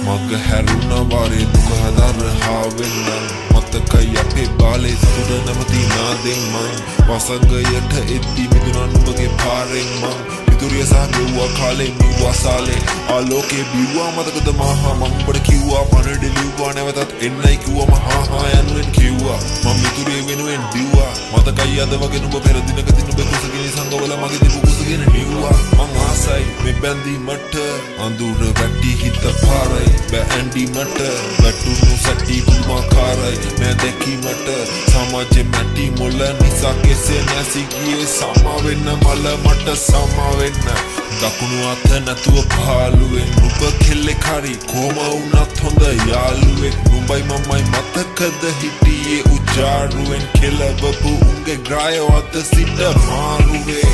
මග හැරුණ වරේ දුක හදර හාවෙන්න මතකයි අපේ බාලේ සතුට නැමති නාදෙන් මං වසඟයට එද්දි මිදුණා නුඹගේ පාරෙන් මං මිතුරිය සහ ගෙව්වා කාලේ මිව්වා සාලේ ආලෝකේ බිව්වා මතකද මහා මං උඹට කිව්වා පණඩි ලිව්වා නැවතත් එන්නයි කිව්වා මහා යනුවෙන් කිව්වා මං මිතුරිය වෙනුවෙන් දිව්වා මතකයි අද වගේ නුඹ පෙර දිනකදී නුඹ කුසගෙන සංගවල මගේ දිපු කුසගෙන නිව්වා මං ආසයි මේ බැඳීමට අඳුර වැටි හිත පාරයි බෑ ඇඳීමට වැටුණු සැටි පුදුමාකාරයි මෑ දැකීමට සමාජෙ මැටි මොළ නිසා කෙසේ නැසී ගියේ සමා වෙන්න මල මට සමා වෙන්න දකුණු අත නැතුව පාළුවෙන් නුඹ කෙල්ලෙක් හරි කොහම වුණත් හොඳ යාළුවෙක් නුඹයි මමයි මතකද හිටියේ උජාරුවෙන් කෙලවපු උන්ගේ ග්‍රායවත සිට මාරුවේ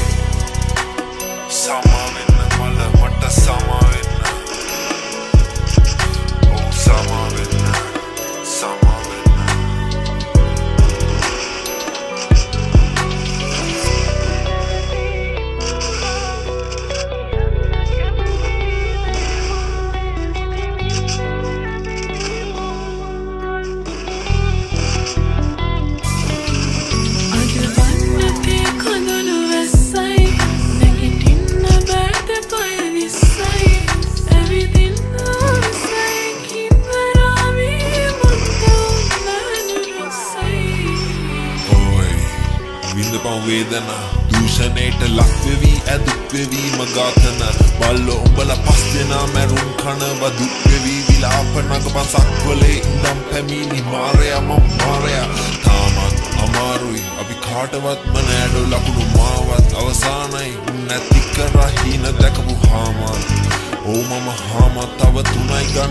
සමා වෙන්න මල මට සමා වෙන්න ඔව් සමා වෙන්න සමා වෙන්න විඳපන් වේදනා දූෂණයට ලක්වෙවී ඇදුක්වෙවී මගාතන බල්ලෝ උඹල පස් දෙනා මැරුම් කනව දුක්වෙවී විලාප නගපන් සක්වලේ ඉඳම් පැමිණි මාරයා මම මාරයා තාමත් අමාරුයි අපි කාටවත්ම නෑඩෝ ලකුණු මාවත් අවසානයි නැති කර හින දැකපු හාමත් ඕ මම හාමත් තව තුනයි ගන්න